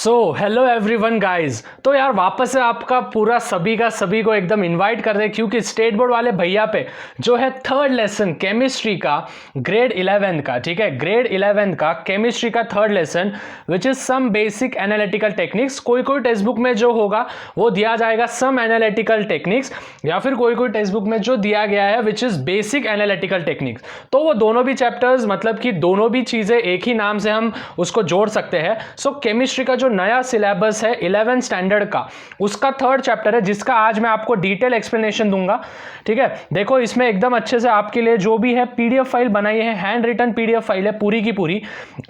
Hello everyone guys. तो यार वापस से आपका पूरा सभी का सभी को एकदम इनवाइट कर रहे हैं, क्योंकि स्टेट बोर्ड वाले भैया पे जो है थर्ड लेसन केमिस्ट्री का ग्रेड 11 का, ठीक है, ग्रेड 11 का केमिस्ट्री का third lesson which is some basic analytical techniques. कोई कोई टेक्स्ट बुक में जो होगा वो दिया जाएगा सम एनालिटिकल टेक्निक्स, या फिर कोई कोई टेक्स्ट बुक में जो दिया गया है which is basic analytical techniques. तो वो दोनों भी चैप्टर्स, मतलब कि दोनों भी चीजें एक ही नाम से हम उसको जोड़ सकते हैं। सो केमिस्ट्री का जो नया सिलेबस है 11 स्टैंडर्ड का, उसका थर्ड चैप्टर है, जिसका आज मैं आपको डिटेल एक्सप्लेनेशन दूंगा। ठीक है, देखो इसमें एकदम अच्छे से आपके लिए जो भी है पीडीएफ फाइल बनाई है, हैंड रिटन पीडीएफ फाइल है पूरी की पूरी।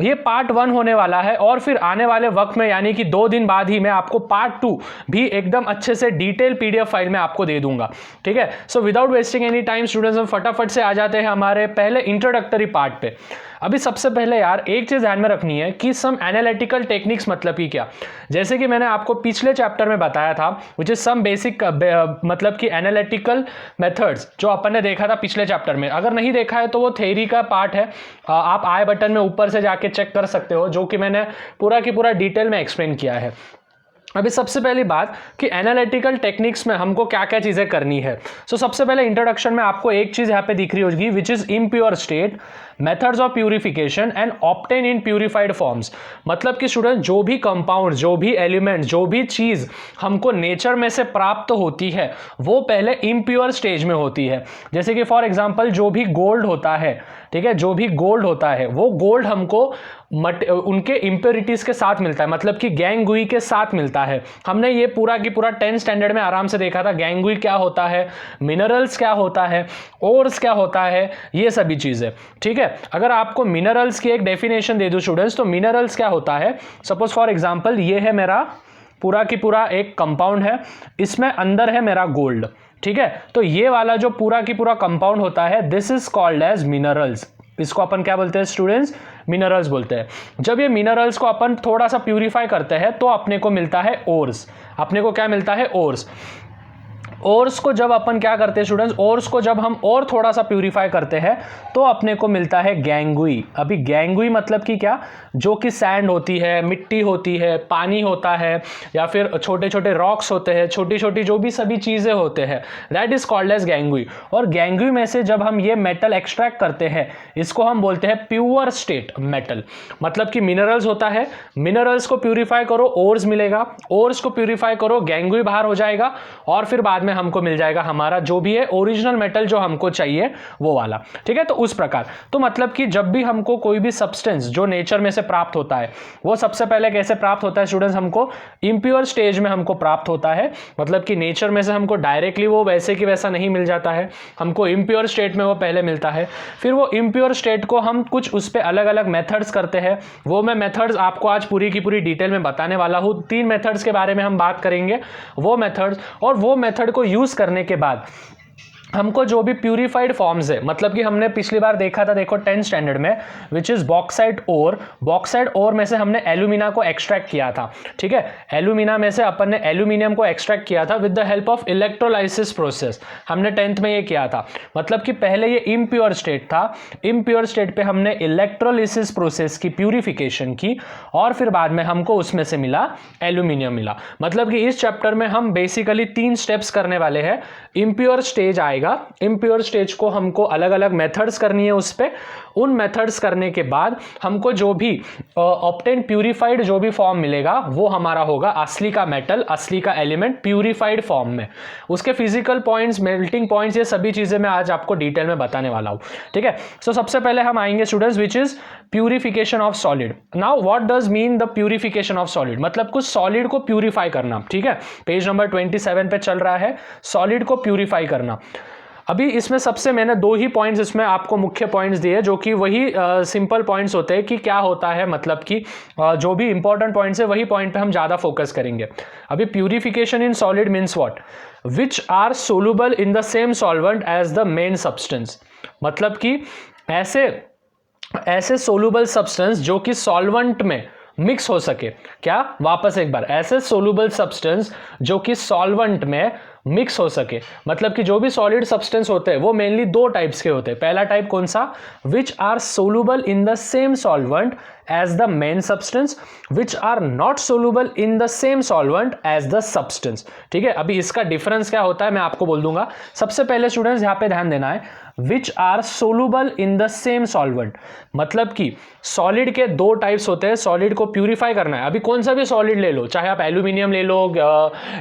ये पार्ट 1 होने वाला है, और फिर आने वाले वक्त में यानी कि 2 दिन बाद ही मैं आपको पार्ट 2 भी एकदम अच्छे से डिटेल पीडीएफ फाइल में आपको दे दूंगा। ठीक है, so without wasting any time students, हम फटाफट से आ जाते हैं हमारे पहले इंट्रोडक्टरी पार्ट पे। अभी सबसे पहले यार एक चीज ध्यान में रखनी है कि सम एनालिटिकल टेक्निक्स मतलब कि क्या। जैसे कि मैंने आपको पिछले चैप्टर में बताया था विच इज सम बेसिक मतलब कि एनालिटिकल मेथड्स, जो अपन ने देखा था पिछले चैप्टर में। अगर नहीं देखा है तो वो थ्योरी का पार्ट है, आप आई बटन में ऊपर से जाके चेक कर सकते हो, जो कि मैंने पूरा की पूरा डिटेल में एक्सप्लेन किया है। अभी सबसे पहली बात कि एनालिटिकल टेक्निक्स में हमको क्या क्या चीजें करनी है। सो सबसे पहले इंट्रोडक्शन में आपको एक चीज यहाँ पे दिख रही होगी which is impure state, methods of purification and obtain in purified forms. मतलब कि स्टूडेंट जो भी कंपाउंड, जो भी एलिमेंट, जो भी चीज हमको नेचर में से प्राप्त होती है वो पहले इम्प्योर स्टेज में होती है। जैसे कि फॉर एग्जांपल जो भी गोल्ड होता है, ठीक है, जो भी गोल्ड होता है वो गोल्ड हमको उनके इम्प्योरिटीज के साथ मिलता है, मतलब कि गैंगुई के साथ मिलता है। हमने ये पूरा की पूरा 10th स्टैंडर्ड में आराम से देखा था, गैंगुई क्या होता है, मिनरल्स क्या होता है, ओर्स क्या होता है, ये सभी चीजें। ठीक है, अगर आपको मिनरल्स की एक डेफिनेशन दे दूं स्टूडेंट्स, तो मिनरल्स क्या होता है, सपोज फॉर एग्जांपल ये है मेरा पूरा की पूरा एक कंपाउंड है, इसमें अंदर है मेरा गोल्ड। ठीक है, तो ये वाला जो पूरा की पूरा कंपाउंड होता है this is called as minerals. इसको अपन क्या बोलते हैं स्टूडेंट्स, मिनरल्स बोलते हैं। जब ये मिनरल्स को अपन थोड़ा सा प्यूरिफाई करते हैं तो अपने को मिलता है ओर्स। अपने को क्या मिलता है, ओर्स। ओर्स को जब अपन क्या करते हैं स्टूडेंट्स, ओर्स को जब हम और थोड़ा सा प्यूरिफाई करते हैं तो अपने को मिलता है गैंगुई। अभी गैंगुई मतलब कि क्या, जो कि सैंड होती है, मिट्टी होती है, पानी होता है, या फिर छोटे छोटे रॉक्स होते हैं, छोटी छोटी जो भी सभी चीजें होते हैं, दैट इज कॉल्ड एज गैंगुई। और गैंगुई में से जब हम ये मेटल एक्सट्रैक्ट करते हैं इसको हम बोलते हैं प्योर स्टेट मेटल। मतलब कि मिनरल्स होता है, मिनरल्स को प्यूरिफाई करो ओर्स मिलेगा, ओर्स को प्यूरिफाई करो गैंगुई बाहर हो जाएगा, और फिर बाद में हमको मिल जाएगा हमारा जो भी है ओरिजिनल मेटल जो हमको चाहिए वो वाला। ठीक है, तो उस प्रकार, तो मतलब कि जब भी हमको कोई भी सब्सटेंस जो नेचर में से प्राप्त होता है वो सबसे पहले कैसे प्राप्त होता है स्टूडेंट्स, हमको इम्प्योर स्टेज में हमको प्राप्त होता है। मतलब कि नेचर में से हमको डायरेक्टली वो वैसे कि वैसा नहीं मिल जाता है, हमको इम्प्योर स्टेट में वो पहले मिलता है। फिर वो इम्प्योर स्टेट को हम कुछ उस पर अलग अलग मेथड्स करते हैं, वो मैं मेथड्स आपको आज पूरी की पूरी डिटेल में बताने वाला हूँ। 3 मेथड्स के बारे में हम बात करेंगे, वो मेथड्स, और वो मेथड को यूज करने के बाद हमको जो भी प्यूरिफाइड फॉर्म्स है, मतलब कि हमने पिछली बार देखा था, देखो 10th स्टैंडर्ड में, which is bauxite ore. Bauxite ore में से हमने एल्यूमिना को एक्सट्रैक्ट किया था। ठीक है, एल्यूमिना में से अपन ने एल्यूमिनियम को एक्सट्रैक्ट किया था with the help of electrolysis process. हमने 10th में ये किया था। मतलब कि पहले ये इम्प्योर स्टेट था, इम्प्योर स्टेट पे हमने इलेक्ट्रोलिसिस प्रोसेस की प्यूरिफिकेशन की, और फिर बाद में हमको उसमें से मिला एल्यूमिनियम मिला। मतलब कि इस चैप्टर में हम बेसिकली 3 स्टेप्स करने वाले हैं। इम्प्योर स्टेज आएगा, इम्प्योर स्टेज को हमको अलग अलग मेथड्स करनी है उस पे, उन मेथड्स करने के बाद हमको जो भी ऑब्टेन प्यूरिफाइड जो भी फॉर्म मिलेगा वो हमारा होगा असली का मेटल, असली का एलिमेंट प्यूरिफाइड फॉर्म में। उसके फिजिकल पॉइंट्स, मेल्टिंग पॉइंट्स, ये सभी चीजें मैं आज आपको डिटेल में बताने वाला हूं। ठीक है, सो सबसे पहले हम आएंगे students which is purification of solid. Now what does mean the purification of solid, मतलब कुछ सॉलिड को प्यूरिफाई करना। ठीक है, पेज नंबर 27 पे चल रहा है, सॉलिड को प्यूरिफाई करना। अभी इसमें सबसे मैंने 2 ही पॉइंट्स इसमें आपको मुख्य पॉइंट्स दिए, जो कि वही सिंपल पॉइंट्स होते हैं कि क्या होता है, मतलब कि जो भी इंपॉर्टेंट पॉइंट्स है वही पॉइंट पे हम ज़्यादा फोकस करेंगे। अभी purification in solid means what, which are soluble in the same solvent as the main substance. मतलब कि ऐसे सोलुबल सब्सटेंस जो कि सॉल्वेंट में मिक्स हो सके। क्या, वापस एक बार, ऐसे सोलुबल सब्सटेंस जो कि सॉल्वेंट में मिक्स हो सके। मतलब कि जो भी सॉलिड सब्सटेंस होते हैं वो मेनली दो टाइप्स के होते हैं। पहला टाइप कौन सा, which are soluble in the same solvent as the main substance, which are not soluble in the same solvent as the substance. ठीक है, अभी इसका डिफरेंस क्या होता है मैं आपको बोल दूंगा। सबसे पहले स्टूडेंट्स यहां पे ध्यान देना है, which are soluble in the same solvent, मतलब कि सॉलिड के दो टाइप्स होते हैं। सॉलिड को प्यूरिफाई करना है, अभी कौन सा भी सॉलिड ले लो, चाहे आप एल्यूमिनियम ले लो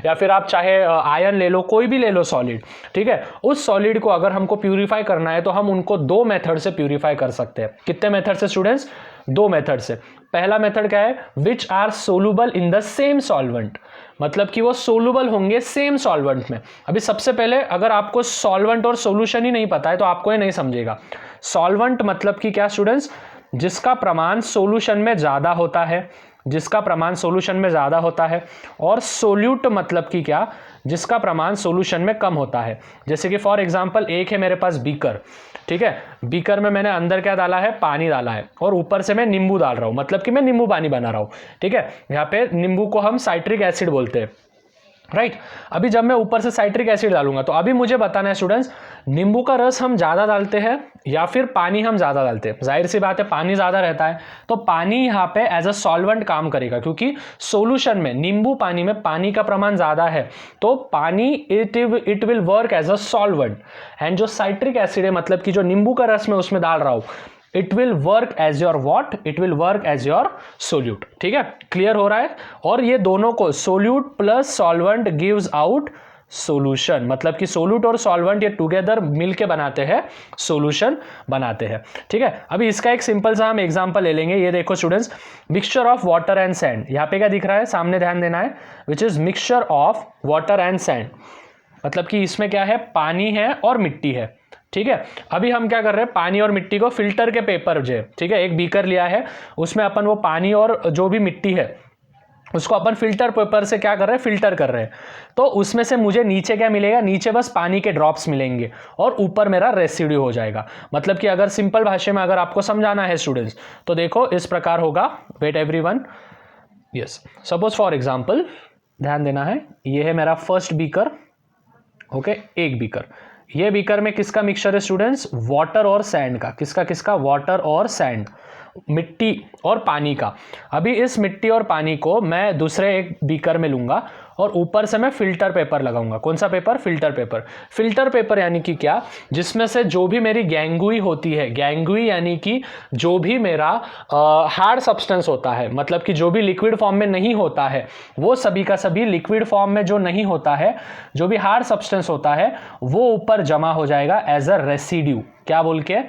या फिर आप चाहे आयरन ले लो, कोई भी ले लो सॉलिड। ठीक है, उस सॉलिड को अगर हमको प्यूरिफाई करना है तो हम उनको दो मेथड से प्यूरिफाई कर सकते हैं। कितने मेथड से स्टूडेंट्स, दो मेथड से। पहला मेथड क्या है, which are soluble in the same solvent, मतलब कि वो सोलूबल होंगे सेम सॉल्वेंट में। अभी सबसे पहले अगर आपको सॉल्वेंट और सॉल्यूशन ही नहीं पता है तो आपको ये नहीं समझेगा। सॉल्वेंट मतलब कि क्या स्टूडेंट्स, जिसका प्रमाण सॉल्यूशन में ज़्यादा होता है, जिसका प्रमाण सॉल्यूशन में ज़्यादा होता है। और सोल्यूट मतलब कि क्या, जिसका प्रमाण सॉल्यूशन में कम होता है। जैसे कि फॉर एग्जांपल एक है मेरे पास बीकर, ठीक है, बीकर में मैंने अंदर क्या डाला है, पानी डाला है, और ऊपर से मैं नींबू डाल रहा हूँ, मतलब कि मैं नींबू पानी बना रहा हूँ। ठीक है, यहाँ पे नींबू को हम साइट्रिक एसिड बोलते हैं, राइट। अभी जब मैं ऊपर से साइट्रिक एसिड डालूंगा तो अभी मुझे बताना है स्टूडेंट्स, नींबू का रस हम ज़्यादा डालते हैं या फिर पानी हम ज़्यादा डालते हैं। जाहिर सी बात है पानी ज़्यादा रहता है, तो पानी यहाँ पे एज अ सॉल्वेंट काम करेगा, क्योंकि सॉल्यूशन में नींबू पानी में पानी का प्रमाण ज़्यादा है, तो पानी it will work as a solvent. And जो साइट्रिक एसिड है, मतलब कि जो नींबू का रस मैं उसमें डाल रहा हूँ, it will work as your what, it will work as your solute. ठीक है, क्लियर हो रहा है। और ये दोनों को solute plus solvent gives out solution, मतलब कि सोल्यूट और सॉल्वेंट ये टुगेदर मिलके बनाते हैं सोल्यूशन बनाते हैं। ठीक है, अभी इसका एक सिंपल सा हम एग्जांपल ले लेंगे। ये देखो students, mixture of water and sand, यहाँ पे क्या दिख रहा है, सामने ध्यान देना है, which is mixture of water and sand, मतलब कि इसमें क्या है, पानी है और मिट्टी है। ठीक है, अभी हम क्या कर रहे हैं, पानी और मिट्टी को फिल्टर के पेपर जो, ठीक है, एक बीकर लिया है, उसमें अपन वो पानी और जो भी मिट्टी है उसको अपन फिल्टर पेपर से क्या कर रहे हैं, फिल्टर कर रहे हैं। तो उसमें से मुझे नीचे क्या मिलेगा, नीचे बस पानी के ड्रॉप्स मिलेंगे और ऊपर मेरा रेसिड्यू हो जाएगा। मतलब कि अगर सिंपल भाषा में अगर आपको समझाना है स्टूडेंट्स, तो देखो इस प्रकार होगा। Wait everyone, yes, suppose for example ध्यान देना है, ये है मेरा फर्स्ट बीकर, ओके, एक बीकर। ये बीकर में किसका मिक्सचर है स्टूडेंट्स, वाटर और सैंड का। किसका किसका, वाटर और सैंड, मिट्टी और पानी का। अभी इस मिट्टी और पानी को मैं दूसरे एक बीकर में लूंगा और ऊपर से मैं फिल्टर पेपर लगाऊंगा। कौन सा paper, filter paper. Filter paper यानी कि क्या, जिसमें से जो भी मेरी गैंगुई होती है, गैंगुई यानी कि जो भी मेरा हार्ड सब्सटेंस होता है, मतलब कि जो भी लिक्विड फॉर्म में नहीं होता है, वो सभी का सभी लिक्विड फॉर्म में जो नहीं होता है, जो भी हार्ड सब्सटेंस होता है, वो ऊपर जमा हो जाएगा एज अ रेसिड्यू। क्या बोल के,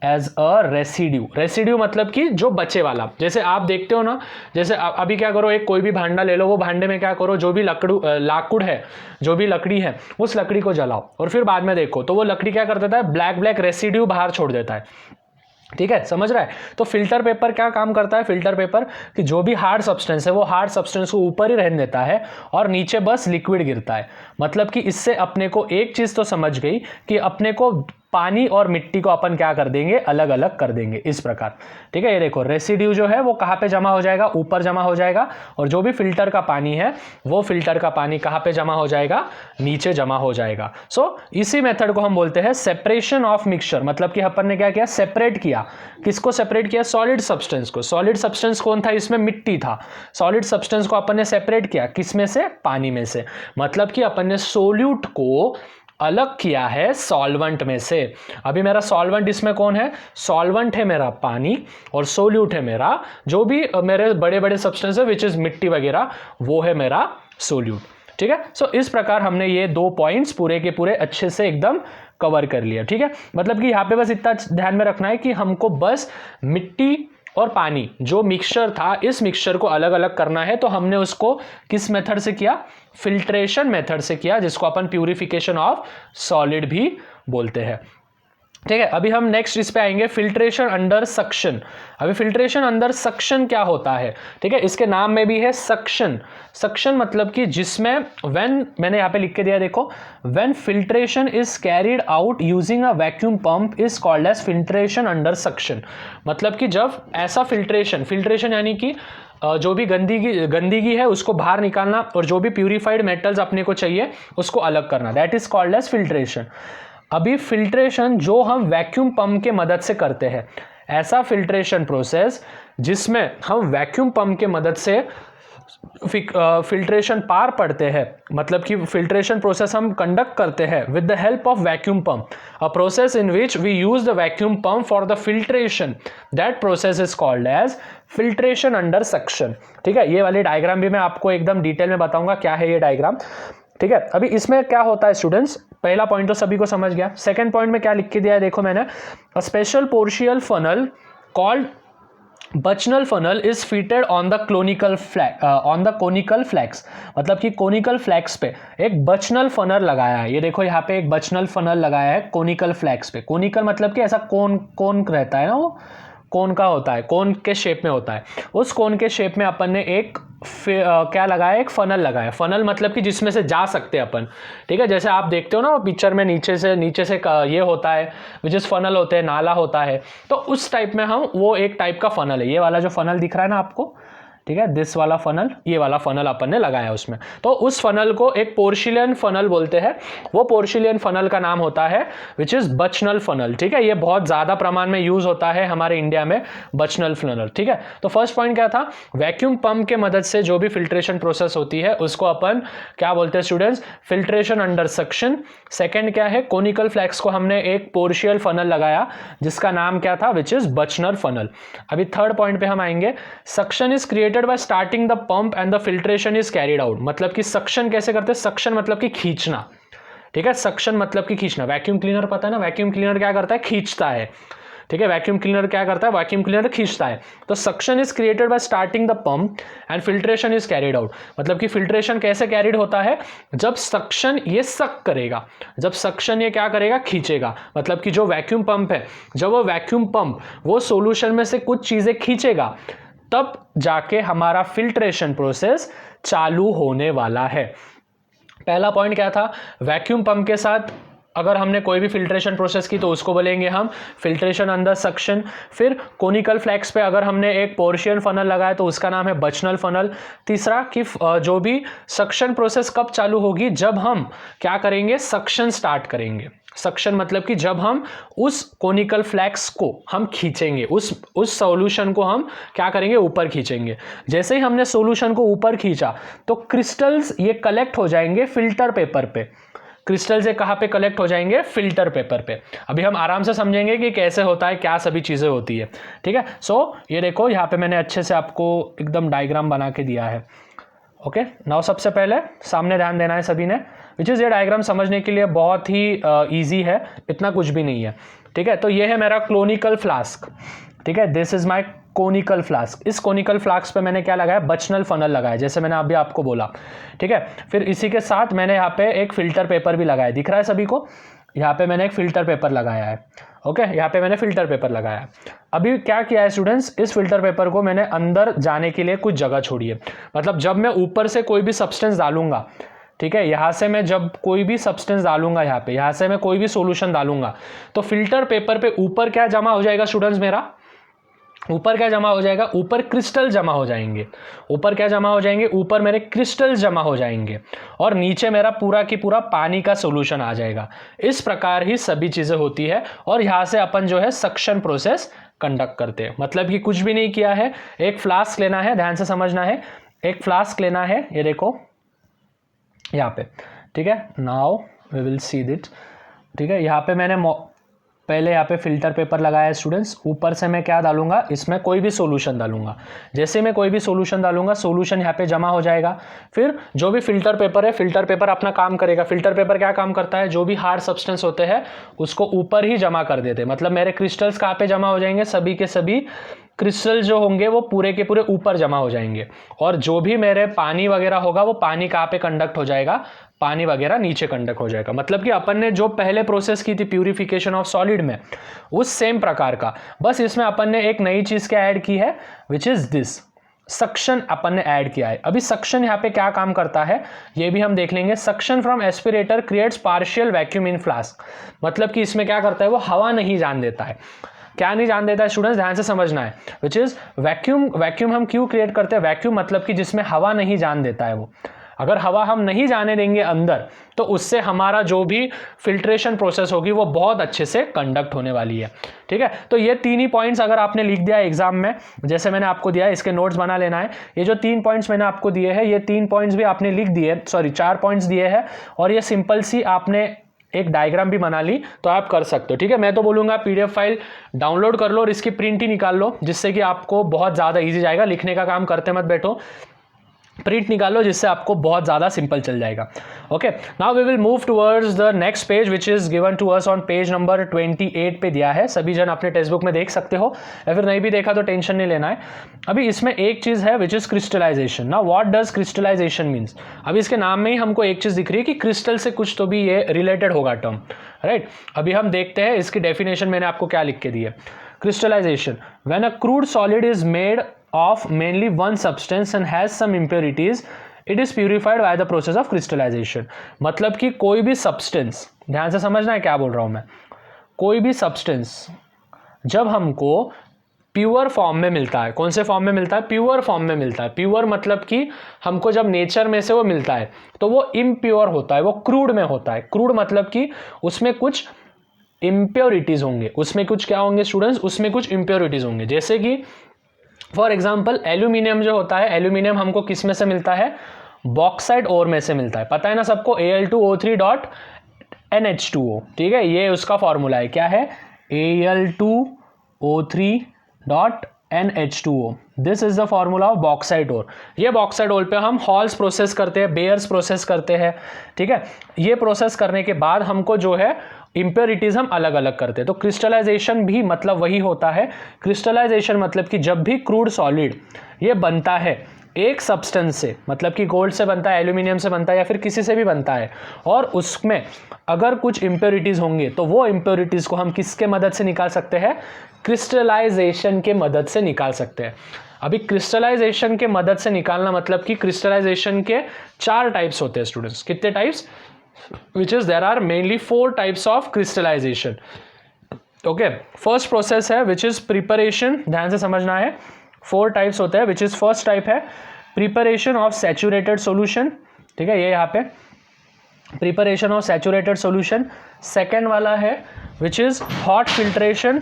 एज अ रेसिड्यू। रेसिड्यू मतलब कि जो बचे वाला। जैसे आप देखते हो ना, जैसे अभी क्या करो, एक कोई भी भांडा ले लो, वो भांडे में क्या करो, जो भी लाकुड़ है, जो भी लकड़ी है, उस लकड़ी को जलाओ और फिर बाद में देखो तो वो लकड़ी क्या कर देता है, ब्लैक ब्लैक रेसिड्यू बाहर छोड़ देता है। ठीक है, समझ रहा है। तो फिल्टर पेपर क्या काम करता है, फिल्टर पेपर कि जो भी हार्ड सब्सटेंस है वो हार्ड सब्सटेंस को ऊपर ही रहने देता है और नीचे बस लिक्विड गिरता है। मतलब कि इससे अपने को एक चीज तो समझ गई कि अपने को पानी और मिट्टी को अपन क्या कर देंगे, अलग अलग कर देंगे इस प्रकार। ठीक है, ये देखो रेसिड्यू जो है वो कहाँ पे जमा हो जाएगा, ऊपर जमा हो जाएगा, और जो भी फिल्टर का पानी है वो फिल्टर का पानी कहाँ पे जमा हो जाएगा, नीचे जमा हो जाएगा। सो इसी मेथड को हम बोलते हैं सेपरेशन ऑफ मिक्सचर। मतलब कि अपन ने क्या किया, सेपरेट किया। किसको सेपरेट किया, सॉलिड सब्सटेंस को। सॉलिड सब्सटेंस कौन था, इसमें मिट्टी था। सॉलिड सब्सटेंस को अपन ने सेपरेट किया, किसमें से, पानी में से। मतलब कि अपन ने सोल्यूट को अलग किया है सॉल्वेंट में से। अभी मेरा सॉल्वेंट इसमें कौन है, सॉल्वेंट है मेरा पानी, और सोल्यूट है मेरा जो भी मेरे बड़े बड़े सब्सटेंस है विच इज मिट्टी वगैरह, वो है मेरा सोल्यूट। ठीक है, सो इस प्रकार हमने ये दो पॉइंट्स पूरे के पूरे अच्छे से एकदम कवर कर लिया। ठीक है, मतलब कि यहाँ पे बस इतना ध्यान में रखना है कि हमको बस मिट्टी और पानी जो मिक्सचर था, इस मिक्सचर को अलग अलग करना है। तो हमने उसको किस मेथड से किया, फिल्ट्रेशन मेथड से किया, जिसको अपन प्यूरिफिकेशन ऑफ सॉलिड भी बोलते हैं। ठीक है, अभी हम नेक्स्ट इस पे आएंगे, फिल्ट्रेशन अंडर सक्शन। अभी फिल्ट्रेशन अंडर सक्शन क्या होता है, ठीक है, इसके नाम में भी है सक्शन। सक्शन मतलब कि जिसमें व्हेन, मैंने यहाँ पे लिख के दिया देखो, when filtration is carried out using a vacuum pump is called as filtration under suction. मतलब कि जब ऐसा फिल्ट्रेशन यानी कि जो भी गंदगी है उसको बाहर निकालना और जो भी प्यूरिफाइड मेटल्स अपने को चाहिए उसको अलग करना, that is called as filtration. अभी फिल्ट्रेशन जो हम वैक्यूम पंप के मदद से करते हैं, ऐसा फिल्ट्रेशन प्रोसेस जिसमें हम वैक्यूम पंप के मदद से फिल्ट्रेशन पार पड़ते हैं, मतलब कि फिल्ट्रेशन प्रोसेस हम कंडक्ट करते हैं with the help of vacuum pump, a process in which we use the vacuum pump for the filtration, that process is called as filtration under suction. ठीक है, ये वाली डायग्राम भी मैं आपको एकदम डिटेल में बताऊंगा क्या है ये डायग्राम। ठीक है, अभी इसमें क्या होता है स्टूडेंट्स, पहला पॉइंट तो सभी को समझ गया। सेकंड पॉइंट में क्या लिख के दिया है देखो मैंने, a special porcelain funnel called Buchner funnel is fitted on the conical flask. मतलब कि कोनिकल फ्लैक्स पे एक बचनल फनल लगाया है, ये देखो यहाँ पे एक बचनल फनल लगाया है कोनिकल फ्लैक्स पे। कोनिकल मतलब कि ऐसा कोन रहता है ना, वो कोन का होता है, कोन के शेप में होता है। उस कोन के शेप में अपन ने एक क्या लगाया, एक फनल लगाया। फनल मतलब कि जिसमें से जा सकते हैं अपन। ठीक है, जैसे आप देखते हो ना पिक्चर में नीचे से ये होता है विच इज फनल होते हैं, नाला होता है, तो उस टाइप में हम, वो एक टाइप का फनल है। ये वाला जो फनल दिख रहा है ना आपको, ठीक है, दिस वाला फनल, ये वाला फनल अपन ने लगाया उसमें, तो उस फनल को एक पोर्सिलियन फनल बोलते हैं। वो पोर्सिलियन फनल का नाम होता है विच इज बचनल फनल। ठीक है, ये बहुत ज्यादा प्रमाण में यूज होता है हमारे इंडिया में, बचनल फनल। ठीक है, तो फर्स्ट पॉइंट क्या था, वैक्यूम पंप के मदद से जो भी फिल्ट्रेशन प्रोसेस होती है उसको अपन क्या बोलते हैं students, filtration under suction. Second क्या है, कोनिकल फ्लैक्स को हमने एक पोर्शियल फनल लगाया जिसका नाम क्या था, विच इज बचनल फनल। अभी थर्ड पॉइंट पे हम आएंगे, suction is created by starting the pump and the filtration is carried out। मतलब कि सक्शन कैसे करते हैं, सक्शन मतलब कि खींचना। ठीक है, सक्शन मतलब कि खींचना। वैक्यूम क्लीनर पता है ना, वैक्यूम क्लीनर क्या करता है, खींचता है। ठीक है, वैक्यूम क्लीनर क्या करता है, वैक्यूम क्लीनर खींचता है। तो suction is created by starting the pump and filtration is carried out. मतलब कि फिल्ट्रेशन कैसे कैरिड होता है, जब सक्शन ये सक करेगा, जब सक्शन ये क्या करेगा, खींचेगा। मतलब कि जो वैक्यूम पंप है, जब वो वैक्यूम पंप वो सॉल्यूशन में से कुछ चीजें खींचेगा, तब जाके हमारा फिल्ट्रेशन प्रोसेस चालू होने वाला है। पहला पॉइंट क्या था, वैक्यूम पंप के साथ अगर हमने कोई भी फिल्ट्रेशन प्रोसेस की तो उसको बोलेंगे हम फिल्ट्रेशन अंडर सक्शन। फिर कोनिकल फ्लैक्स पे अगर हमने एक पोर्शियन फनल लगाया तो उसका नाम है बचनल फनल। तीसरा कि जो भी सक्शन प्रोसेस कब चालू होगी, जब हम क्या करेंगे, सक्शन स्टार्ट करेंगे। सक्शन मतलब कि जब हम उस कोनिकल फ्लैक्स को हम खींचेंगे, उस सॉल्यूशन को हम क्या करेंगे, ऊपर खींचेंगे। जैसे ही हमने सॉल्यूशन को ऊपर खींचा तो क्रिस्टल्स ये कलेक्ट हो जाएंगे फिल्टर पेपर पे। क्रिस्टल से कहाँ पे कलेक्ट हो जाएंगे, फिल्टर पेपर पे। अभी हम आराम से समझेंगे कि कैसे होता है, क्या सभी चीज़ें होती है। ठीक है, सो ये देखो यहाँ पे मैंने अच्छे से आपको एकदम डायग्राम बना के दिया है। ओके, नाउ सबसे पहले सामने ध्यान देना है सभी ने, विच इज़ ये डायग्राम समझने के लिए बहुत ही ईजी है, इतना कुछ भी नहीं है। ठीक है, तो ये है मेरा कोनिकल फ्लास्क। ठीक है, this is my conical flask. इस कोनिकल फ्लास्क पे मैंने क्या लगाया, बचनल फनल लगाया, जैसे मैंने अभी आपको बोला। ठीक है, फिर इसी के साथ मैंने यहाँ पे एक फिल्टर पेपर भी लगाया, दिख रहा है सभी को, यहाँ पे मैंने एक फिल्टर पेपर लगाया है। ओके, यहाँ पे मैंने फिल्टर पेपर लगाया है। अभी क्या किया है स्टूडेंट्स, इस फिल्टर पेपर को मैंने अंदर जाने के लिए कुछ जगह छोड़ी है। मतलब जब मैं ऊपर से कोई भी सब्सटेंस डालूंगा, ठीक है, यहाँ से मैं जब कोई भी सब्सटेंस डालूंगा, यहाँ से मैं कोई भी सॉल्यूशन डालूंगा, तो फिल्टर पेपर पे ऊपर क्या जमा हो जाएगा स्टूडेंट्स, मेरा ऊपर क्या जमा हो जाएगा, ऊपर क्रिस्टल जमा हो जाएंगे। ऊपर क्या जमा हो जाएंगे, ऊपर मेरे क्रिस्टल्स जमा हो जाएंगे और नीचे मेरा पूरा की पूरा पानी का सॉल्यूशन आ जाएगा। इस प्रकार ही सभी चीज़ें होती है और यहाँ से अपन जो है सक्शन प्रोसेस कंडक्ट करते हैं। मतलब कि कुछ भी नहीं किया है, एक फ्लास्क लेना है, ध्यान से समझना है, एक फ्लास्क लेना है, ये देखो यहाँ पे। ठीक है, now we will see it. ठीक है, यहाँ पे मैंने पहले यहाँ पे फिल्टर पेपर लगाया है स्टूडेंट्स। ऊपर से मैं क्या डालूंगा, इसमें कोई भी सॉल्यूशन डालूंगा। जैसे मैं कोई भी सॉल्यूशन डालूंगा, सॉल्यूशन यहाँ पे जमा हो जाएगा। फिर जो भी फिल्टर पेपर है, फिल्टर पेपर अपना काम करेगा। फिल्टर पेपर क्या काम करता है, जो भी हार्ड सब्सटेंस होते हैं उसको ऊपर ही जमा कर देते हैं। मतलब मेरे क्रिस्टल्स कहाँ पे जमा हो जाएंगे, सभी के सभी क्रिस्टल जो होंगे वो पूरे के पूरे ऊपर जमा हो जाएंगे, और जो भी मेरे पानी वगैरह होगा वो पानी कहाँ पे कंडक्ट हो जाएगा, पानी वगैरह नीचे कंडक्ट हो जाएगा। मतलब कि अपन ने जो पहले प्रोसेस की थी प्यूरिफिकेशन ऑफ सॉलिड में, उस सेम प्रकार का, बस इसमें अपन ने एक नई चीज़ क्या ऐड की है, विच इज़ दिस सक्शन अपन ने ऐड किया है। अभी सक्शन यहाँ पे क्या काम करता है ये भी हम देख लेंगे। Suction from aspirator creates partial vacuum in flask. मतलब कि इसमें क्या करता है, वो हवा नहीं जान देता है। क्या नहीं जान देता है स्टूडेंट्स, ध्यान से समझना है। Which is vacuum. वैक्यूम हम क्यों क्रिएट करते हैं, वैक्यूम मतलब कि जिसमें हवा नहीं जान देता है वो। अगर हवा हम नहीं जाने देंगे अंदर, तो उससे हमारा जो भी फिल्ट्रेशन प्रोसेस होगी वो बहुत अच्छे से कंडक्ट होने वाली है। ठीक है, तो ये 3 ही पॉइंट्स अगर आपने लिख दिया एग्जाम में, जैसे मैंने आपको दिया है, इसके नोट्स बना लेना है। ये जो 3 पॉइंट्स मैंने आपको दिए हैं, ये 3 पॉइंट्स भी आपने लिख दिए, सॉरी 4 पॉइंट्स दिए हैं, और ये सिंपल सी आपने एक डायग्राम भी बना ली तो आप कर सकते हो। ठीक है, मैं तो बोलूँगा PDF फाइल डाउनलोड कर लो और इसकी प्रिंट ही निकाल लो, जिससे कि आपको बहुत ज़्यादा ईजी जाएगा। लिखने का काम करते मत बैठो, प्रिंट निकालो, जिससे आपको बहुत ज़्यादा सिंपल चल जाएगा। Okay, now we will move towards the next page which is given to us on page number 28 पे दिया है। सभी जन अपने टेक्स्ट बुक में देख सकते हो, या फिर नहीं भी देखा तो टेंशन नहीं लेना है। अभी इसमें एक चीज़ है which is crystallization. Now what does crystallization means. अभी इसके नाम में ही हमको एक चीज़ दिख रही है कि क्रिस्टल से कुछ तो भी ये रिलेटेड होगा टर्म, राइट। अभी हम देखते हैं इसकी डेफिनेशन मैंने आपको क्या लिख के दी है। Crystallization, when a crude solid is made of mainly one substance and has some impurities, it is purified by the process of crystallization। मतलब कि कोई भी substance, ध्यान से समझना है क्या बोल रहा हूं मैं, कोई भी substance जब हमको प्योर फॉर्म में मिलता है, कौन से फॉर्म में मिलता है, प्योर फॉर्म में मिलता है। प्योर मतलब कि हमको जब नेचर में से वो मिलता है तो वो इम्प्योर होता है, वो क्रूड में होता है। क्रूड मतलब कि उसमें कुछ इम्प्योरिटीज होंगे, उसमें कुछ क्या होंगे स्टूडेंट्स, उसमें कुछ इम्प्योरिटीज होंगे। जैसे कि फॉर एग्जाम्पल एल्यूमिनियम जो होता है, एल्यूमिनियम हमको किस में से मिलता है, बॉक्साइट ओर में से मिलता है। पता है ना सबको, Al2O3.NH2O। ठीक है, ये उसका फॉर्मूला है, क्या है, Al2O3.NH2O। This is the formula of bauxite ore. ये बॉक्साइट ओर पे हम हॉल्स प्रोसेस करते हैं, बेयर्स प्रोसेस करते हैं। ठीक है, ये प्रोसेस करने के बाद हमको जो है इंप्योरिटीज हम अलग अलग करते हैं। तो क्रिस्टलाइजेशन भी मतलब वही होता है। क्रिस्टलाइजेशन मतलब कि जब भी क्रूड सॉलिड ये बनता है एक सब्सटेंस से, मतलब कि गोल्ड से बनता है, एल्यूमिनियम से बनता है, या फिर किसी से भी बनता है, और उसमें अगर कुछ इंप्योरिटीज होंगे तो वो इंप्योरिटीज को हम किसके मदद से निकाल सकते हैं, क्रिस्टलाइजेशन के मदद से निकाल सकते हैं। अभी क्रिस्टलाइजेशन के मदद से निकालना मतलब कि क्रिस्टलाइजेशन के 4 टाइप्स होते हैं स्टूडेंट्स। कितने types, which is there are mainly 4 types of crystallization। okay, first process है which is preparation, ध्यान से समझना है। 4 types होते हैं, which is first type है preparation of saturated solution। ठीक है, ये यहाँ पे preparation of saturated solution। second वाला है which is hot filtration।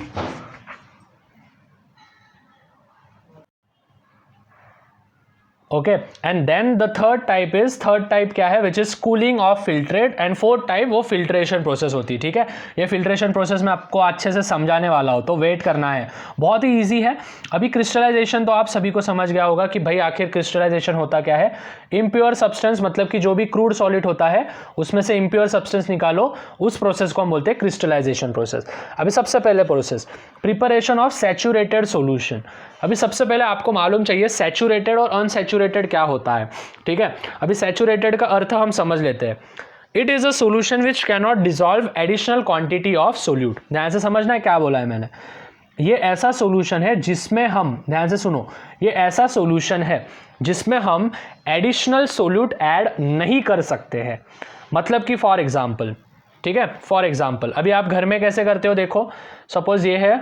Okay, and then the third type क्या है, which is cooling of filtrate, and fourth type वो फिल्ट्रेशन प्रोसेस होती है। ठीक है, ये फिल्ट्रेशन प्रोसेस मैं आपको अच्छे से समझाने वाला हूँ, तो वेट करना है, बहुत ही इजी है। अभी क्रिस्टलाइजेशन तो आप सभी को समझ गया होगा कि भाई आखिर क्रिस्टलाइजेशन होता क्या है। इम्प्योर सब्सटेंस मतलब कि जो भी क्रूड सॉलिड होता है उसमें से इम्प्योर सब्सटेंस निकालो, उस प्रोसेस को हम बोलते हैं क्रिस्टलाइजेशन प्रोसेस। अभी सबसे पहले process preparation of saturated solution. अभी सबसे पहले आपको मालूम चाहिए सैचुरेटेड और अनसैचुरेटेड क्या होता है। ठीक है, अभी सैचुरेटेड का अर्थ हम समझ लेते हैं। It is a solution which can not dissolve additional quantity of solute. ध्यान से समझना है क्या बोला है मैंने। ये ऐसा सोल्यूशन है जिसमें हम, ध्यान से सुनो, ये ऐसा सोल्यूशन है जिसमें हम एडिशनल सोल्यूट ऐड नहीं कर सकते हैं। मतलब कि फॉर एग्जाम्पल, ठीक है, फॉर एग्जाम्पल अभी आप घर में कैसे करते हो, देखो सपोज ये है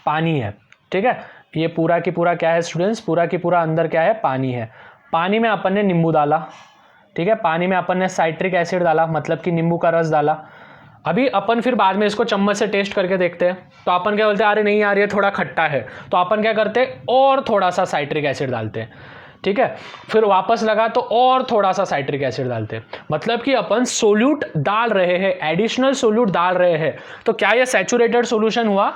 पानी है, ठीक है, ये पूरा की पूरा क्या है स्टूडेंट्स, पूरा की पूरा अंदर क्या है, पानी है। पानी में अपन ने नींबू डाला, ठीक है, पानी में अपन ने साइट्रिक एसिड डाला, मतलब कि नींबू का रस डाला। अभी अपन फिर बाद में इसको चम्मच से टेस्ट करके देखते हैं, तो अपन क्या बोलते हैं, अरे नहीं यार ये थोड़ा खट्टा है, तो अपन क्या करते हैं और थोड़ा सा साइट्रिक एसिड डालते हैं। ठीक है, फिर वापस लगा तो और थोड़ा सा साइट्रिक एसिड डालते हैं। मतलब कि अपन सोल्यूट डाल रहे हैं, एडिशनल सोल्यूट डाल रहे हैं। तो क्या ये सैचुरेटेड सोल्यूशन हुआ?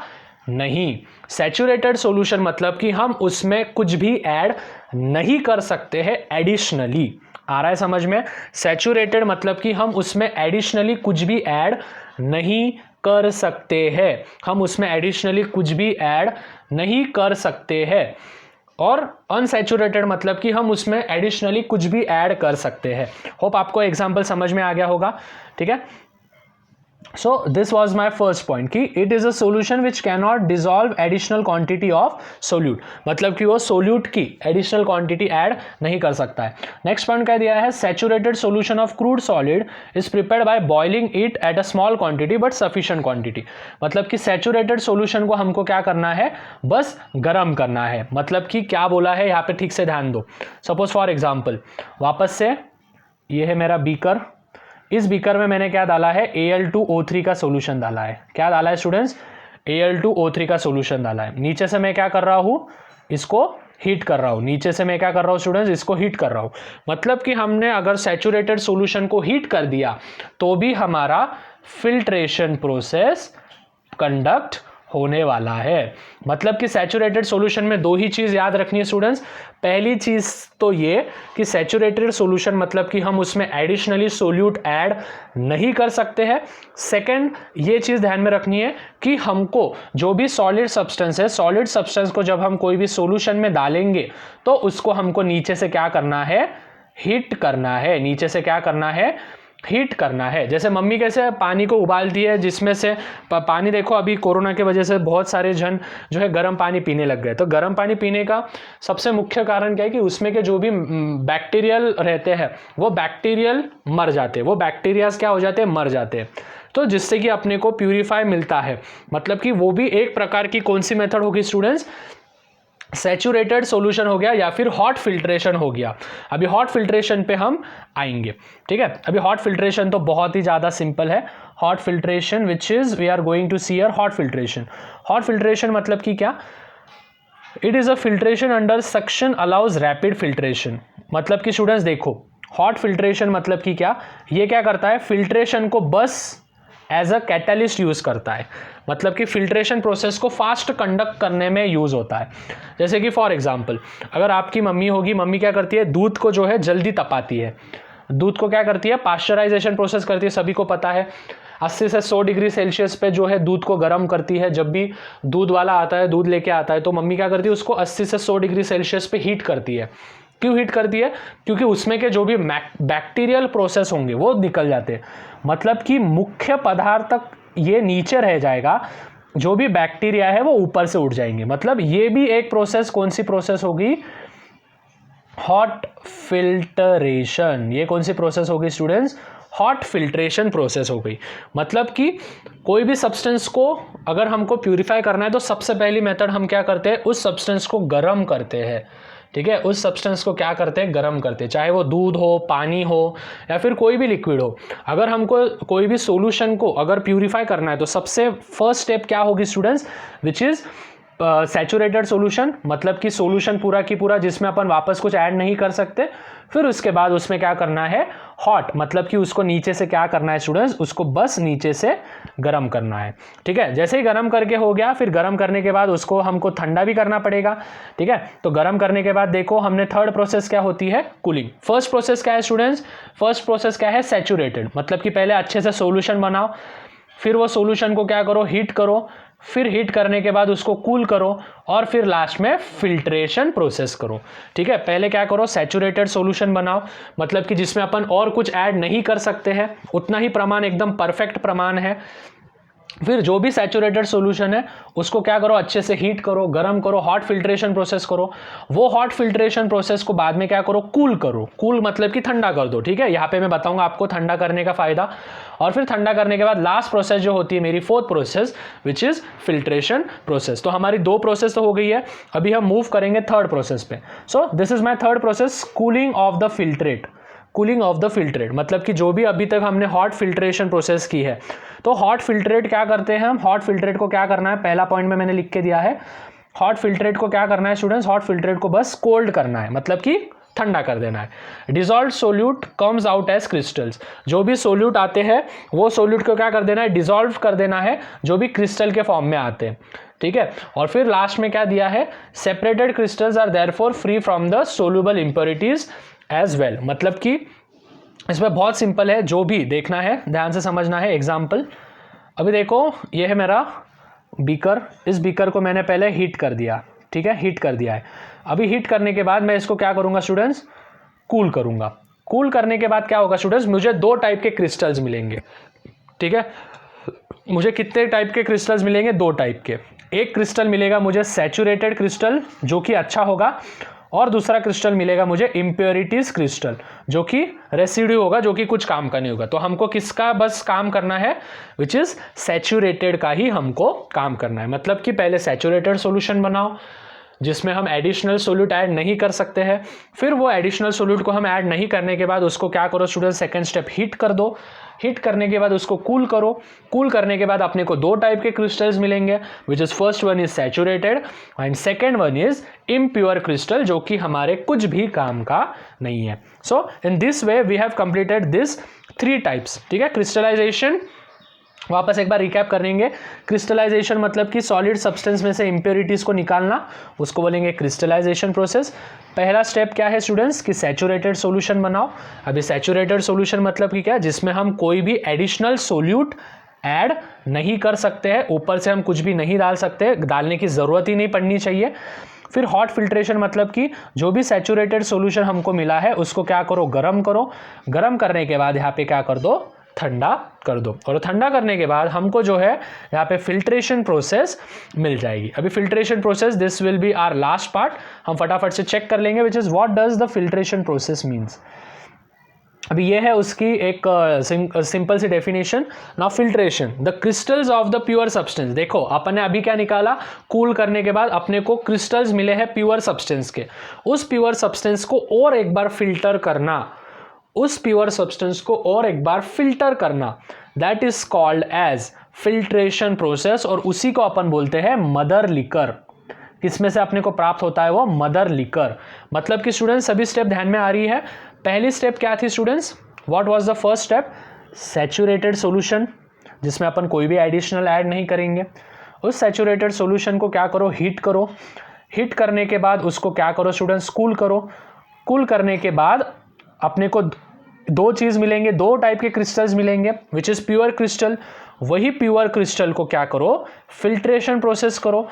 नहीं। सैचुरेटेड सोल्यूशन मतलब कि हम उसमें कुछ भी ऐड नहीं कर सकते हैं एडिशनली। आ रहा है समझ में? सैचुरेटेड मतलब कि हम उसमें एडिशनली कुछ भी ऐड नहीं कर सकते हैं, हम उसमें एडिशनली कुछ भी ऐड नहीं कर सकते हैं। और अनसैचुरेटेड मतलब कि हम उसमें एडिशनली कुछ भी ऐड कर सकते हैं। होप आपको एग्जांपल समझ में आ गया होगा, ठीक है। So this was my first point कि it is a solution which cannot dissolve additional quantity of solute, मतलब कि वो सोल्यूट की एडिशनल क्वांटिटी ऐड नहीं कर सकता है। नेक्स्ट पॉइंट क्या दिया है, saturated solution of crude solid is prepared by boiling it at a small quantity but sufficient quantity, मतलब कि सैचुरेटेड सोल्यूशन को हमको क्या करना है, बस गर्म करना है। मतलब कि क्या बोला है यहाँ पे, ठीक से ध्यान दो। सपोज फॉर एग्जाम्पल, वापस से ये है मेरा बीकर, इस बीकर में मैंने क्या डाला है, Al2O3 का सोल्यूशन डाला है। क्या डाला है स्टूडेंट्स, Al2O3 का सोल्यूशन डाला है। नीचे से मैं क्या कर रहा हूं, इसको हीट कर रहा हूं। नीचे से मैं क्या कर रहा हूं स्टूडेंट्स, इसको हीट कर रहा हूं। मतलब कि हमने अगर सैचुरेटेड सोल्यूशन को हीट कर दिया तो भी हमारा फिल्ट्रेशन प्रोसेस कंडक्ट होने वाला है। मतलब कि सैचुरेटेड सॉल्यूशन में दो ही चीज याद रखनी है स्टूडेंट्स। पहली चीज तो ये कि सैचुरेटेड सॉल्यूशन मतलब कि हम उसमें एडिशनली सोल्यूट ऐड नहीं कर सकते हैं। सेकंड ये चीज ध्यान में रखनी है कि हमको जो भी सॉलिड सब्सटेंस है, सॉलिड सब्सटेंस को जब हम कोई भी सॉल्यूशन में डालेंगे तो उसको हमको नीचे से क्या करना है, हीट करना है। नीचे से क्या करना है, हीट करना है। जैसे मम्मी कैसे पानी को उबालती है, जिसमें से पानी, देखो अभी कोरोना की वजह से बहुत सारे जन जो है गर्म पानी पीने लग गए। तो गर्म पानी पीने का सबसे मुख्य कारण क्या है कि उसमें के जो भी बैक्टीरियल रहते हैं वो बैक्टीरियल मर जाते हैं, वो बैक्टीरियाज क्या हो जाते हैं, मर जाते हैं। तो जिससे कि अपने को प्यूरिफाई मिलता है। मतलब कि वो भी एक प्रकार की कौन सी मेथड होगी स्टूडेंट्स, सैचुरेटेड सॉल्यूशन हो गया या फिर हॉट फिल्ट्रेशन हो गया। अभी हॉट फिल्ट्रेशन पे हम आएंगे, ठीक है। अभी हॉट फिल्ट्रेशन तो बहुत ही ज़्यादा सिंपल है। Hot filtration which is we are going to see here hot filtration. Hot filtration मतलब कि क्या, it is a filtration under suction allows rapid filtration. मतलब कि स्टूडेंट्स देखो, हॉट फिल्ट्रेशन मतलब कि क्या, ये क्या करता है, फिल्ट्रेशन को बस एज अ कैटलिस्ट यूज करता है। मतलब कि फिल्ट्रेशन प्रोसेस को फास्ट कंडक्ट करने में यूज होता है। जैसे कि फॉर एग्जांपल, अगर आपकी मम्मी होगी, मम्मी क्या करती है, दूध को जो है जल्दी तपाती है। दूध को क्या करती है, पास्चराइजेशन प्रोसेस करती है, सभी को पता है। 80 से 100 डिग्री सेल्सियस पे जो है दूध को गर्म करती है। जब भी दूध वाला आता है, दूध लेके आता है, तो मम्मी क्या करती है, उसको 80 से 100 डिग्री सेल्सियस पे हीट करती है। क्यों हीट करती है, क्योंकि उसमें के जो भी बैक्टीरियल प्रोसेस होंगे वो निकल जाते हैं। मतलब कि मुख्य पदार्थ तक ये नीचे रह जाएगा, जो भी बैक्टीरिया है वो ऊपर से उठ जाएंगे। मतलब ये भी एक प्रोसेस, कौन सी प्रोसेस होगी, हॉट फिल्टरेशन। ये कौन सी प्रोसेस होगी स्टूडेंट्स, हॉट फिल्ट्रेशन प्रोसेस हो गई। मतलब कि कोई भी सब्सटेंस को अगर हमको प्यूरिफाई करना है तो सबसे पहली मेथड हम क्या करते हैं, उस सब्सटेंस को गर्म करते हैं। ठीक है, उस सब्सटेंस को क्या करते हैं, गर्म करते हैं। चाहे वो दूध हो, पानी हो या फिर कोई भी लिक्विड हो। अगर हमको कोई भी सॉल्यूशन को अगर प्यूरिफाई करना है तो सबसे फर्स्ट स्टेप क्या होगी students, which is saturated solution. मतलब कि सॉल्यूशन पूरा की पूरा जिसमें अपन वापस कुछ ऐड नहीं कर सकते। फिर उसके बाद उसमें क्या करना है, हॉट, मतलब कि उसको नीचे से क्या करना है स्टूडेंट्स, उसको बस नीचे से गर्म करना है। ठीक है, जैसे ही गर्म करके हो गया, फिर गर्म करने के बाद उसको हमको ठंडा भी करना पड़ेगा। ठीक है, तो गर्म करने के बाद देखो हमने थर्ड प्रोसेस क्या होती है, कूलिंग। फर्स्ट प्रोसेस क्या है स्टूडेंट्स, फर्स्ट प्रोसेस क्या है, सैचुरेटेड। मतलब कि पहले अच्छे से सॉल्यूशन बनाओ, फिर वो सॉल्यूशन को क्या करो, हीट करो, फिर हीट करने के बाद उसको कूल करो और फिर लास्ट में फिल्ट्रेशन प्रोसेस करो। ठीक है, पहले क्या करो, सैचुरेटेड सॉल्यूशन बनाओ, मतलब कि जिसमें अपन और कुछ ऐड नहीं कर सकते हैं, उतना ही प्रमाण एकदम परफेक्ट प्रमाण है। फिर जो भी सैचुरेटेड सॉल्यूशन है उसको क्या करो, अच्छे से हीट करो, गर्म करो, हॉट फिल्ट्रेशन प्रोसेस करो। वो हॉट फिल्ट्रेशन प्रोसेस को बाद में क्या करो, कूल करो। कूल मतलब कि ठंडा कर दो। ठीक है, यहाँ पे मैं बताऊंगा आपको ठंडा करने का फायदा। और फिर ठंडा करने के बाद लास्ट प्रोसेस जो होती है मेरी fourth process, which is filtration process. तो हमारी दो प्रोसेस तो हो गई है, अभी हम मूव करेंगे थर्ड प्रोसेस पे। सो this is my third process, cooling of the filtrate. Cooling of the filtrate मतलब कि जो भी अभी तक हमने हॉट फिल्ट्रेशन प्रोसेस की है, तो हॉट फिल्ट्रेट क्या करते हैं हम, हॉट फिल्ट्रेट को क्या करना है, पहला पॉइंट में मैंने लिख के दिया है। हॉट फिल्ट्रेट को क्या करना है स्टूडेंट्स, हॉट फिल्ट्रेट को बस कोल्ड करना है, मतलब कि ठंडा कर देना है। Dissolved solute comes out as crystals. जो भी सोल्यूट आते हैं वो सोल्यूट को क्या कर देना है, डिसॉल्व कर देना है, जो भी क्रिस्टल के फॉर्म में आते हैं। ठीक है, और फिर लास्ट में क्या दिया है, separated crystals are therefore free from the soluble impurities as well. मतलब कि इसमें बहुत सिंपल है, जो भी देखना है ध्यान से समझना है। एग्जाम्पल, अभी देखो ये है मेरा बीकर, इस बीकर को मैंने पहले हीट कर दिया, ठीक है, हीट कर दिया है। अभी हीट करने के बाद मैं इसको क्या करूँगा स्टूडेंट्स, कूल करूँगा। कूल करने के बाद क्या होगा स्टूडेंट्स, मुझे दो टाइप के क्रिस्टल्स मिलेंगे, ठीक है। मुझे कितने टाइप के क्रिस्टल्स मिलेंगे, दो टाइप के। एक क्रिस्टल मिलेगा मुझे सैचुरेटेड क्रिस्टल जो कि अच्छा होगा, और दूसरा क्रिस्टल मिलेगा मुझे इम्प्योरिटीज क्रिस्टल जो कि रेसिड्यू होगा, जो कि कुछ काम का नहीं होगा। तो हमको किसका बस काम करना है, विच इज सैचुरेटेड का ही हमको काम करना है। मतलब कि पहले सैचुरेटेड सॉल्यूशन बनाओ जिसमें हम एडिशनल सोल्यूट ऐड नहीं कर सकते हैं, फिर वो एडिशनल सोल्यूट को हम ऐड नहीं करने के बाद उसको क्या करो स्टूडेंट, सेकंड स्टेप हीट कर दो। हीट करने के बाद उसको कूल करो। कूल करने के बाद अपने को दो टाइप के क्रिस्टल्स मिलेंगे, which is first one is saturated and second one is impure crystal जो कि हमारे कुछ भी काम का नहीं है। So in this way we have completed this 3 types, ठीक है। क्रिस्टलाइजेशन वापस एक बार रिकैप करेंगे। क्रिस्टलाइजेशन मतलब कि सॉलिड सब्सटेंस में से इंप्योरिटीज को निकालना, उसको बोलेंगे क्रिस्टलाइजेशन प्रोसेस। पहला स्टेप क्या है स्टूडेंट्स, कि सैचुरेटेड सॉल्यूशन बनाओ। अभी सैचुरेटेड सॉल्यूशन मतलब कि क्या, जिसमें हम कोई भी एडिशनल सोल्यूट ऐड नहीं कर सकते हैं, ऊपर से हम कुछ भी नहीं डाल सकते, डालने की ज़रूरत ही नहीं पड़नी चाहिए। फिर हॉट फिल्ट्रेशन मतलब कि जो भी सैचुरेटेड सॉल्यूशन हमको मिला है उसको क्या करो, गर्म करो। गर्म करने के बाद यहाँ पे क्या कर दो, ठंडा कर दो। और ठंडा करने के बाद हमको जो है यहाँ पे फिल्ट्रेशन प्रोसेस मिल जाएगी। अभी filtration process, this will be our last part, हम फटाफट से चेक कर लेंगे, which is what does the filtration process means. अभी ये है उसकी एक सिंपल सी definition. Now filtration, the crystals of the pure substance. देखो अपन ने अभी क्या निकाला, कूल करने के बाद अपने को क्रिस्टल्स मिले हैं प्योर सब्सटेंस के। उस प्योर सब्सटेंस को और एक बार फिल्टर करना, उस प्योर सब्सटेंस को और एक बार फिल्टर करना, that is called as filtration process. और उसी को अपन बोलते हैं मदर लिकर। किसमें से अपने को प्राप्त होता है वो, मदर लिकर। मतलब कि स्टूडेंट्स सभी स्टेप ध्यान में आ रही है। पहली स्टेप क्या थी students, what was the first step, saturated solution जिसमें अपन कोई भी एडिशनल ऐड नहीं करेंगे। उस सैचुरेटेड सॉल्यूशन को क्या करो, हीट करो। हीट करने के बाद उसको क्या करो स्टूडेंट्स, कूल करो। कूल करने के बाद अपने को दो चीज मिलेंगे, दो टाइप के क्रिस्टल्स मिलेंगे, विच इज प्योर क्रिस्टल। वही प्योर क्रिस्टल को क्या करो, फिल्ट्रेशन प्रोसेस करो,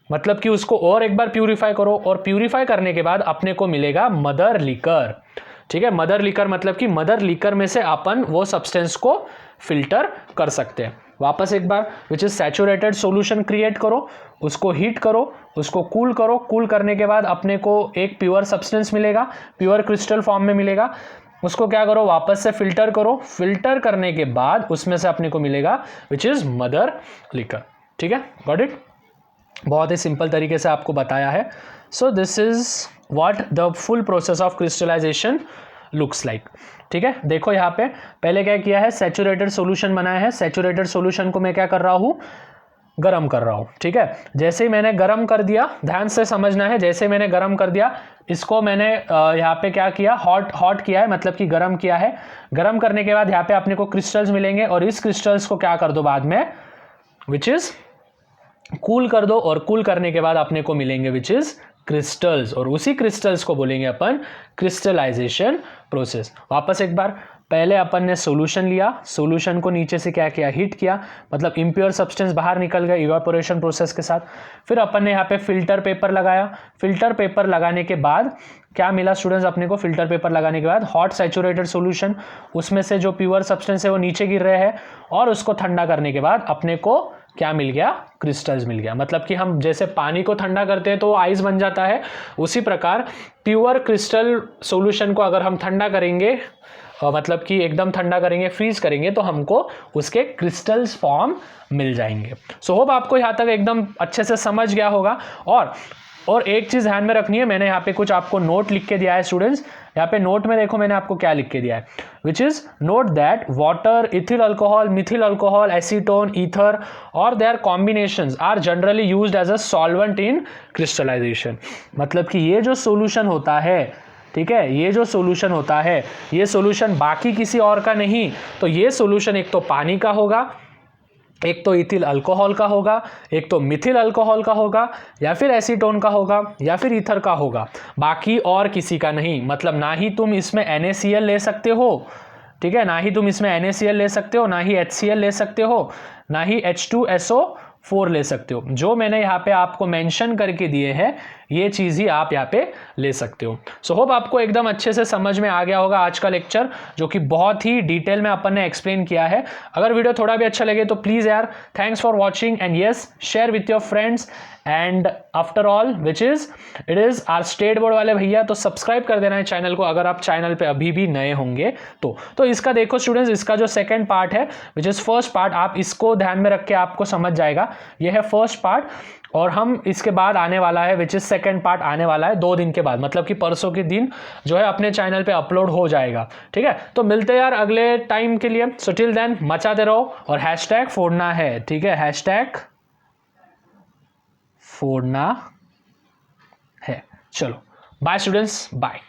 मतलब कि उसको और एक बार प्यूरिफाई करो। और प्यूरिफाई करने के बाद अपने को मिलेगा मदर लिकर, ठीक है। मदर लिकर मतलब कि मदर लिकर में से अपन वो सब्सटेंस को फिल्टर कर सकते हैं। वापस एक बार, which is saturated solution create करो, उसको हीट करो, उसको कूल करो। कूल करने के बाद अपने को एक प्योर सब्सटेंस मिलेगा, प्योर क्रिस्टल फॉर्म में मिलेगा। उसको क्या करो, वापस से फिल्टर करो। फिल्टर करने के बाद उसमें से अपने को मिलेगा विच इज मदर लिकर, ठीक है। गॉट इट, बहुत ही सिंपल तरीके से आपको बताया है। So this is what the full process of crystallization looks like, ठीक है। देखो यहाँ पे पहले क्या किया है, सैचुरेटेड सॉल्यूशन बनाया है। सैचुरेटेड सॉल्यूशन को मैं क्या कर रहा हूँ, गरम कर रहा हूँ, ठीक है। जैसे ही मैंने गरम कर दिया, ध्यान से समझना है, जैसे मैंने गरम कर दिया, इसको मैंने यहाँ पे क्या किया, हॉट किया है, मतलब कि गरम किया है। गरम करने के बाद यहाँ पे अपने को क्रिस्टल्स मिलेंगे, और इस क्रिस्टल्स को क्या कर दो बाद में, विच इज कूल कर दो। और कूल करने के बाद अपने को मिलेंगे विच इज क्रिस्टल्स, और उसी क्रिस्टल्स को बोलेंगे अपन क्रिस्टलाइजेशन प्रोसेस। वापस एक बार, पहले अपन ने सॉल्यूशन लिया, सॉल्यूशन को नीचे से क्या किया, हीट किया, मतलब इम्प्योर सब्सटेंस बाहर निकल गया इवापोरेशन प्रोसेस के साथ। फिर अपन ने यहाँ पे फिल्टर पेपर लगाया। फिल्टर पेपर लगाने के बाद क्या मिला स्टूडेंट्स अपने को, फिल्टर पेपर लगाने के बाद हॉट सैचुरेटेड सॉल्यूशन, उसमें से जो प्योर सब्सटेंस है वो नीचे गिर रहे हैं, और उसको ठंडा करने के बाद अपने को क्या मिल गया, क्रिस्टल्स मिल गया। मतलब कि हम जैसे पानी को ठंडा करते हैं तो वो आइस बन जाता है, उसी प्रकार प्योर क्रिस्टल सॉल्यूशन को अगर हम ठंडा करेंगे, मतलब कि एकदम ठंडा करेंगे, फ्रीज करेंगे, तो हमको उसके क्रिस्टल्स फॉर्म मिल जाएंगे। सो होप आपको यहाँ तक एकदम अच्छे से समझ गया होगा। और एक चीज़ ध्यान में रखनी है, मैंने यहाँ पे कुछ आपको नोट लिख के दिया है स्टूडेंट्स। यहाँ पे नोट में देखो मैंने आपको क्या लिख के दिया है, which is note that water, ethyl alcohol, methyl alcohol, acetone, ether और their combinations are generally used as a solvent in crystallization. मतलब कि ये जो सॉल्यूशन होता है, ठीक है, ये जो सॉल्यूशन होता है, ये सॉल्यूशन बाकी किसी और का नहीं, तो ये सॉल्यूशन एक तो पानी का होगा, एक तो इथिल अल्कोहल का होगा, एक तो मिथिल अल्कोहल का होगा, या फिर एसीटोन का होगा, या फिर ईथर का होगा, बाकी और किसी का नहीं। मतलब ना ही तुम इसमें NaCl ले सकते हो, ठीक है, ना ही तुम इसमें NaCl ले सकते हो, ना ही HCl ले सकते हो, ना ही H2SO 4 ले सकते हो। जो मैंने यहाँ पे आपको मेंशन करके दिए हैं ये चीज़ ही आप यहाँ पे ले सकते हो। सो होप आपको एकदम अच्छे से समझ में आ गया होगा आज का लेक्चर, जो कि बहुत ही डिटेल में अपन ने एक्सप्लेन किया है। अगर वीडियो थोड़ा भी अच्छा लगे तो प्लीज़ यार thanks for watching and yes share with your friends and after all which is it is our state board वाले भैया, तो सब्सक्राइब कर देना है चैनल को अगर आप चैनल पे अभी भी नए होंगे तो इसका देखो स्टूडेंट्स, इसका जो सेकंड पार्ट है विच इज़ फर्स्ट पार्ट, आप इसको ध्यान में रख के आपको समझ जाएगा। ये है फर्स्ट पार्ट और हम इसके बाद आने वाला है विच इज़ सेकंड पार्ट आने वाला है 2 दिन के बाद, मतलब कि परसों के दिन जो है अपने चैनल पे अपलोड हो जाएगा। ठीक है, तो मिलते हैं यार अगले टाइम के लिए। सो टिल देन मचाते रहो और हैशटैग फोड़ना है। ठीक है, हैशटैग फोड़ना है। चलो बाय स्टूडेंट्स, बाय।